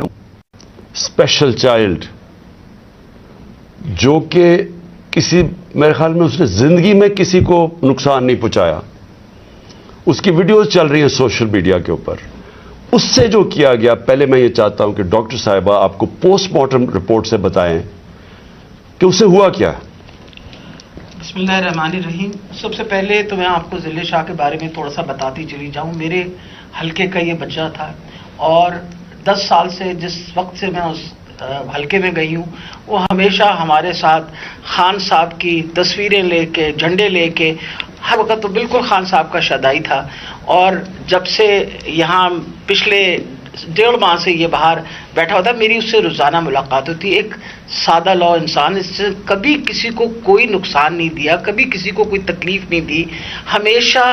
کا special child جو کہ کسی میرے خیال میں اس نے زندگی میں کسی کو نقصان نہیں پہنچایا، اس کی ویڈیوز چل رہی ہیں سوشل میڈیا کے اوپر، اس سے جو کیا گیا، پہلے میں یہ چاہتا ہوں کہ ڈاکٹر صاحبہ آپ کو پوسٹ مارٹم رپورٹ سے بتائیں کہ اسے ہوا کیا۔ بسم اللہ الرحمن الرحیم۔ سب سے پہلے تو میں آپ کو ذل شاہ کے بارے میں تھوڑا سا بتاتی چلی جاؤں۔ میرے حلقے کا یہ بچہ تھا اور 10 سال سے جس وقت سے میں اس حلقے میں گئی ہوں، وہ ہمیشہ ہمارے ساتھ خان صاحب کی تصویریں لے کے، جھنڈے لے کے، ہر وقت تو بالکل خان صاحب کا شدائی تھا۔ اور جب سے یہاں پچھلے 1.5 ماہ سے یہ باہر بیٹھا ہوتا، میری اس سے روزانہ ملاقات ہوتی۔ ایک سادہ لو انسان، اس سے کبھی کسی کو کوئی نقصان نہیں دیا، کبھی کسی کو کوئی تکلیف نہیں دی، ہمیشہ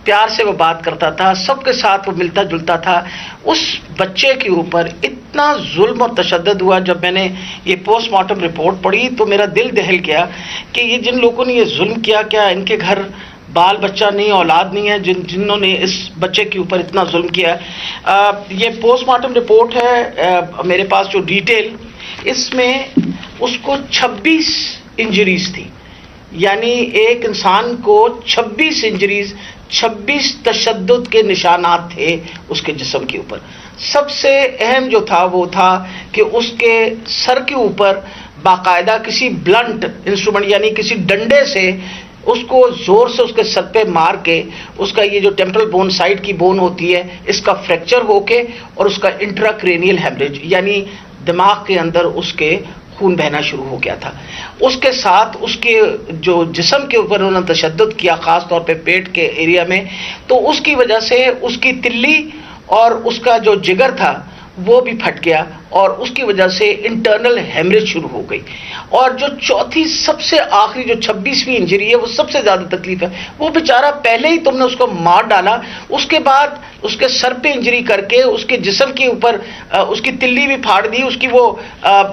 پیار سے وہ بات کرتا تھا، سب کے ساتھ وہ ملتا جلتا تھا۔ اس بچے کے اوپر اتنا ظلم اور تشدد ہوا، جب میں نے یہ پوسٹ مارٹم رپورٹ پڑھی تو میرا دل دہل گیا کہ یہ جن لوگوں نے یہ ظلم کیا، کیا ان کے گھر بال بچہ نہیں، اولاد نہیں ہے جنہوں نے اس بچے کے اوپر اتنا ظلم کیا۔ یہ پوسٹ مارٹم رپورٹ ہے میرے پاس جو ڈیٹیل، اس میں اس کو 26 انجریز تھی، یعنی ایک انسان کو 26 انجریز، 26 تشدد کے نشانات تھے اس کے جسم کے اوپر۔ سب سے اہم جو تھا وہ تھا کہ اس کے سر کے اوپر باقاعدہ کسی بلنٹ انسٹرومنٹ یعنی کسی ڈنڈے سے اس کو زور سے اس کے سر پہ مار کے، اس کا یہ جو ٹیمپرل بون سائڈ کی بون ہوتی ہے اس کا فریکچر ہو کے، اور اس کا انٹراکرینیل ہیمریج یعنی دماغ کے اندر اس کے خون بہنا شروع ہو گیا تھا۔ اس کے ساتھ اس کے جو جسم کے اوپر انہوں نے تشدد کیا، خاص طور پہ پیٹ کے ایریا میں، تو اس کی وجہ سے اس کی تلی اور اس کا جو جگر تھا وہ بھی پھٹ گیا، اور اس کی وجہ سے انٹرنل ہیمریج شروع ہو گئی۔ اور جو چوتھی سب سے آخری جو 26ویں انجری ہے، وہ سب سے زیادہ تکلیف ہے۔ وہ بیچارہ پہلے ہی تم نے اس کو مار ڈالا، اس کے بعد اس کے سر پہ انجری کر کے اس کے جسم کے اوپر اس کی تلی بھی پھاڑ دی، اس کی وہ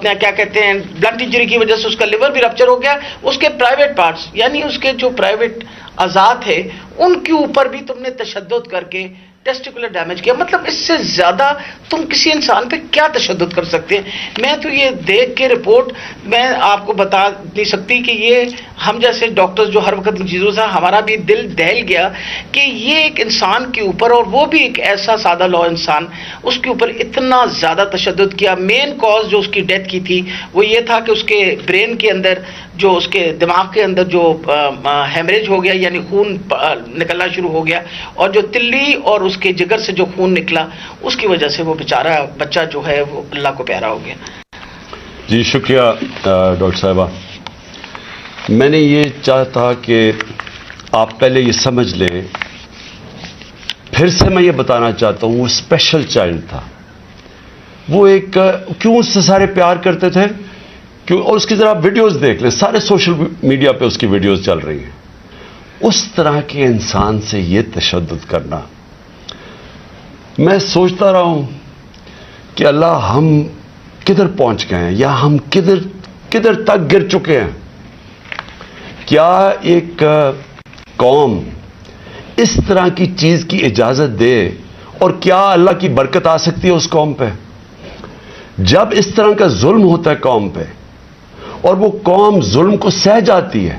کیا کہتے ہیں بلنٹ انجری کی وجہ سے اس کا لیور بھی رپچر ہو گیا، اس کے پرائیویٹ پارٹس یعنی اس کے جو پرائیویٹ اعضاء تھے ان کے اوپر بھی تم نے تشدد کر کے ٹیسٹیکولر ڈیمیج کیا۔ مطلب اس سے زیادہ تم کسی انسان پہ کیا تشدد کر سکتے ہیں؟ میں تو یہ دیکھ کے رپورٹ میں آپ کو بتا نہیں سکتی کہ یہ ہم جیسے ڈاکٹرز جو ہر وقت ان چیزوں سے، ہمارا بھی دل دہل گیا کہ یہ ایک انسان کے اوپر، اور وہ بھی ایک ایسا سادہ لو انسان، اس کے اوپر اتنا زیادہ تشدد کیا۔ مین کاز جو اس کی ڈیتھ کی تھی وہ یہ تھا کہ اس کے برین کے اندر، جو اس کے دماغ کے اندر جو ہیمریج ہو گیا یعنی خون نکلنا شروع ہو گیا، اور جو تلی اور اس کے جگر سے جو خون نکلا، اس کی وجہ سے وہ بیچارہ بچہ جو ہے وہ اللہ کو پیارا ہو گیا۔ جی شکریہ ڈاکٹر صاحبہ۔ میں نے یہ چاہتا کہ آپ پہلے یہ سمجھ لیں، پھر سے میں یہ بتانا چاہتا ہوں، وہ اسپیشل چائلڈ تھا۔ وہ ایک کیوں اس سے سارے پیار کرتے تھے، کیوں؟ اور اس کی ذرا ویڈیوز دیکھ لیں، سارے سوشل میڈیا پہ اس کی ویڈیوز چل رہی ہیں۔ اس طرح کے انسان سے یہ تشدد کرنا، میں سوچتا رہا ہوں کہ اللہ ہم کدھر پہنچ گئے ہیں، یا ہم کدھر تک گر چکے ہیں۔ کیا ایک قوم اس طرح کی چیز کی اجازت دے، اور کیا اللہ کی برکت آ سکتی ہے اس قوم پہ؟ جب اس طرح کا ظلم ہوتا ہے قوم پہ، اور وہ قوم ظلم کو سہ جاتی ہے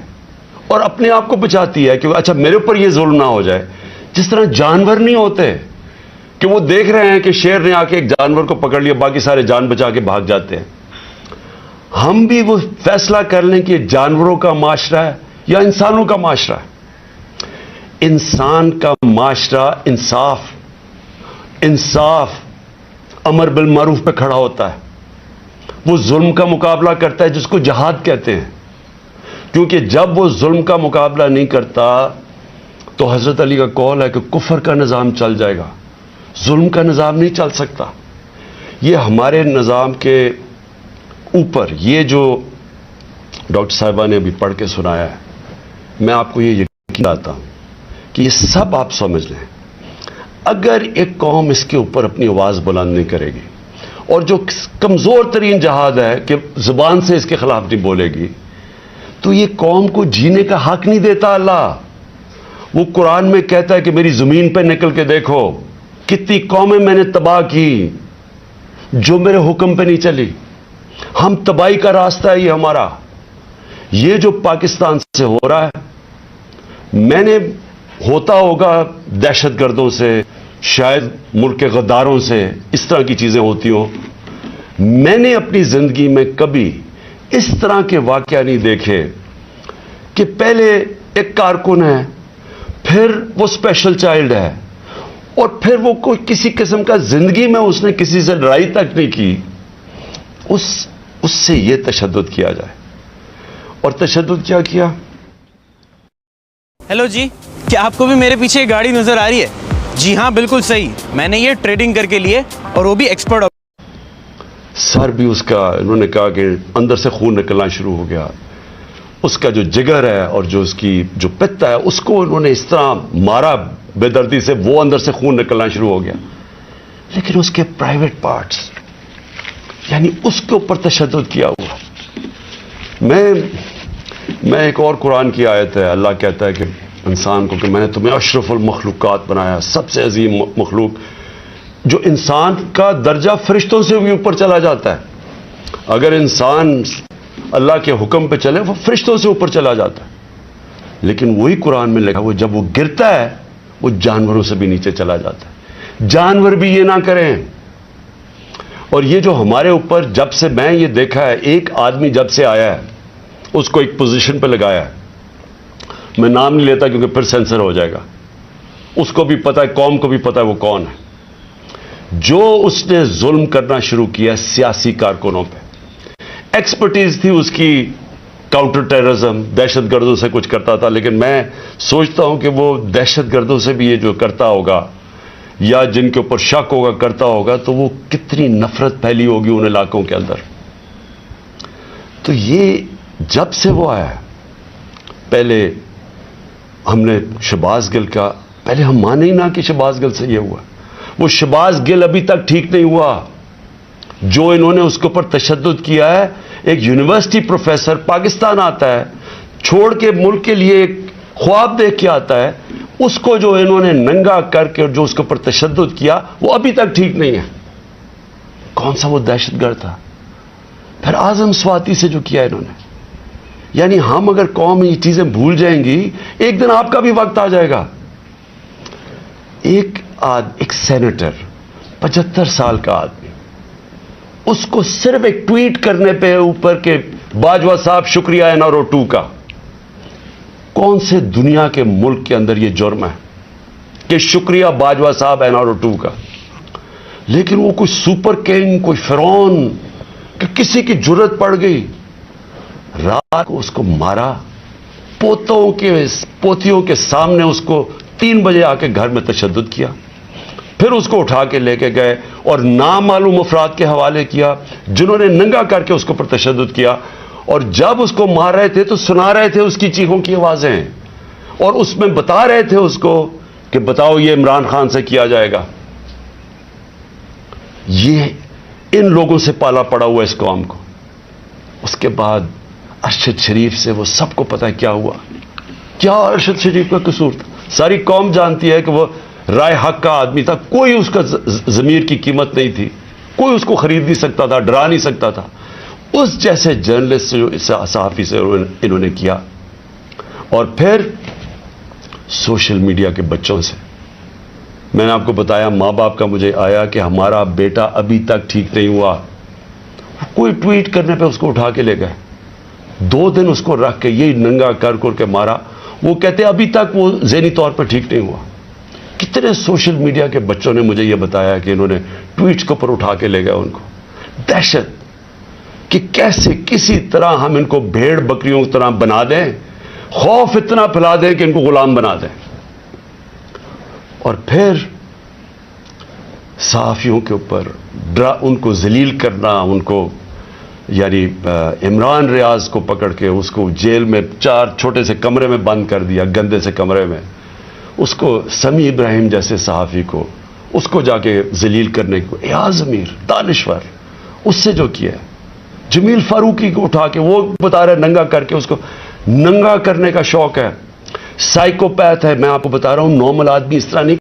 اور اپنے آپ کو بچاتی ہے کہ اچھا میرے اوپر یہ ظلم نہ ہو جائے، جس طرح جانور نہیں ہوتے کہ وہ دیکھ رہے ہیں کہ شیر نے آ کے ایک جانور کو پکڑ لیا، باقی سارے جان بچا کے بھاگ جاتے ہیں۔ ہم بھی وہ فیصلہ کر لیں کہ جانوروں کا معاشرہ ہے یا انسانوں کا معاشرہ ہے۔ انسان کا معاشرہ انصاف، امر بالمعروف پہ کھڑا ہوتا ہے۔ وہ ظلم کا مقابلہ کرتا ہے، جس کو جہاد کہتے ہیں، کیونکہ جب وہ ظلم کا مقابلہ نہیں کرتا تو حضرت علی کا قول ہے کہ کفر کا نظام چل جائے گا، ظلم کا نظام نہیں چل سکتا۔ یہ ہمارے نظام کے اوپر یہ جو ڈاکٹر صاحبہ نے ابھی پڑھ کے سنایا ہے، میں آپ کو یہ یقین دلاتا ہوں کہ یہ سب آپ سمجھ لیں، اگر ایک قوم اس کے اوپر اپنی آواز بلند نہیں کرے گی، اور جو کمزور ترین جہاد ہے کہ زبان سے اس کے خلاف نہیں بولے گی، تو یہ قوم کو جینے کا حق نہیں دیتا اللہ۔ وہ قرآن میں کہتا ہے کہ میری زمین پہ نکل کے دیکھو کتنی قومیں میں نے تباہ کی، جو میرے حکم پہ نہیں چلی. ہم تباہی کا راستہ ہے یہ ہمارا. یہ جو پاکستان سے ہو رہا ہے, میں نے ہوتا ہوگا دہشت گردوں سے, شاید ملک کے غداروں سے, اس طرح کی چیزیں ہوتی ہوں. میں نے اپنی زندگی میں کبھی اس طرح کے واقعہ نہیں دیکھے کہ پہلے ایک کارکن ہے, پھر وہ اسپیشل چائلڈ ہے, اور پھر وہ کوئی کسی قسم کا زندگی میں اس نے کسی سے لڑائی تک نہیں کی, اس سے یہ تشدد کیا جائے. اور تشدد کیا کیا؟ ہیلو جی, کیا آپ کو بھی میرے پیچھے گاڑی نظر آ رہی ہے؟ جی ہاں بالکل صحیح, میں نے یہ ٹریڈنگ کر کے لیے, اور وہ بھی ایکسپرٹ. سر بھی اس کا, انہوں نے کہا کہ اندر سے خون نکلنا شروع ہو گیا. اس کا جو جگر ہے اور جو اس کی جو پتا ہے, اس کو انہوں نے اس طرح مارا بے دردی سے, وہ اندر سے خون نکلنا شروع ہو گیا. لیکن اس کے پرائیویٹ پارٹس, یعنی اس کے اوپر تشدد کیا ہوا. میں ایک اور قرآن کی آیت ہے, اللہ کہتا ہے کہ انسان کو کہ میں نے تمہیں اشرف المخلوقات بنایا, سب سے عظیم مخلوق, جو انسان کا درجہ فرشتوں سے بھی اوپر چلا جاتا ہے. اگر انسان اللہ کے حکم پہ چلے وہ فرشتوں سے اوپر چلا جاتا ہے. لیکن وہی قرآن میں لکھا, وہ جب وہ گرتا ہے وہ جانوروں سے بھی نیچے چلا جاتا ہے. جانور بھی یہ نہ کریں. اور یہ جو ہمارے اوپر, جب سے میں یہ دیکھا ہے, ایک آدمی جب سے آیا ہے اس کو ایک پوزیشن پہ لگایا ہے, میں نام نہیں لیتا کیونکہ پھر سینسر ہو جائے گا, اس کو بھی پتا ہے, قوم کو بھی پتا ہے وہ کون ہے. جو اس نے ظلم کرنا شروع کیا سیاسی کارکنوں پہ, ایکسپرٹیز تھی اس کی کاؤنٹر ٹیررزم, دہشت گردوں سے کچھ کرتا تھا. لیکن میں سوچتا ہوں کہ وہ دہشت گردوں سے بھی یہ جو کرتا ہوگا یا جن کے اوپر شک ہوگا کرتا ہوگا, تو وہ کتنی نفرت پھیلی ہوگی ان علاقوں کے اندر. تو یہ جب سے وہ آیا, پہلے ہم نے شہباز گل کا, پہلے ہم مانے ہی نہ کہ شہباز گل سے یہ ہوا. وہ شہباز گل ابھی تک ٹھیک نہیں ہوا. جو انہوں نے اس کے اوپر تشدد کیا ہے, ایک یونیورسٹی پروفیسر پاکستان آتا ہے, چھوڑ کے ملک کے لیے ایک خواب دیکھ کے آتا ہے, اس کو جو انہوں نے ننگا کر کے جو اس کے اوپر تشدد کیا, وہ ابھی تک ٹھیک نہیں ہے. کون سا وہ دہشت گرد تھا؟ پھر اعظم سواتی سے جو کیا انہوں نے. یعنی ہم اگر قوم یہ چیزیں بھول جائیں گی, ایک دن آپ کا بھی وقت آ جائے گا. ایک سینیٹر 75 سال کا آدمی, اس کو صرف ایک ٹویٹ کرنے پہ اوپر کے باجوہ صاحب شکریہ NRO 2 کا, کون سے دنیا کے ملک کے اندر یہ جرم ہے کہ شکریہ باجوہ صاحب NRO 2 کا. لیکن وہ کوئی سپر کنگ, کوئی فرعون, کہ کسی کی جرت پڑ گئی, رات کو اس کو مارا, پوتیوں کے سامنے اس کو 3 بجے آ کے گھر میں تشدد کیا. پھر اس کو اٹھا کے لے کے گئے اور نامعلوم افراد کے حوالے کیا, جنہوں نے ننگا کر کے اس کے اوپر تشدد کیا. اور جب اس کو مار رہے تھے تو سنا رہے تھے اس کی چیخوں کی آوازیں, اور اس میں بتا رہے تھے اس کو کہ بتاؤ یہ عمران خان سے کیا جائے گا. یہ ان لوگوں سے پالا پڑا ہوا اس قوم کو. اس کے بعد ارشد شریف سے وہ سب کو پتا ہے کیا ہوا. کیا ارشد شریف کا قصور تھا؟ ساری قوم جانتی ہے کہ وہ رائے حق کا آدمی تھا, کوئی اس کا ضمیر کی قیمت نہیں تھی, کوئی اس کو خرید نہیں سکتا تھا, ڈرا نہیں سکتا تھا. اس جیسے جرنلسٹ سے, صحافی سے انہوں نے کیا. اور پھر سوشل میڈیا کے بچوں سے, میں نے آپ کو بتایا ماں باپ کا مجھے آیا کہ ہمارا بیٹا ابھی تک ٹھیک نہیں ہوا. کوئی ٹویٹ کرنے پہ اس کو اٹھا کے لے گئے, 2 دن اس کو رکھ کے یہی ننگا کر کے مارا. وہ کہتے ابھی تک وہ ذہنی طور پر ٹھیک نہیں ہوا. کتنے سوشل میڈیا کے بچوں نے مجھے یہ بتایا کہ انہوں نے ٹویٹس کے اوپر اٹھا کے لے گئے ان کو. دہشت کہ کیسے کسی طرح ہم ان کو بھیڑ بکریوں کی طرح بنا دیں, خوف اتنا پھیلا دیں کہ ان کو غلام بنا دیں. اور پھر صحافیوں کے اوپر ان کو ذلیل کرنا, ان کو یعنی عمران ریاض کو پکڑ کے اس کو جیل میں 4 چھوٹے سے کمرے میں بند کر دیا, گندے سے کمرے میں. اس کو سمیع ابراہیم جیسے صحافی کو اس کو جا کے ذلیل کرنے کو, ایاز امیر دانشور, اس سے جو کیا, جمیل فاروقی کو اٹھا کے وہ بتا رہے ننگا کر کے, اس کو ننگا کرنے کا شوق ہے. سائیکوپیتھ ہے, میں آپ کو بتا رہا ہوں, نارمل آدمی اس طرح نہیں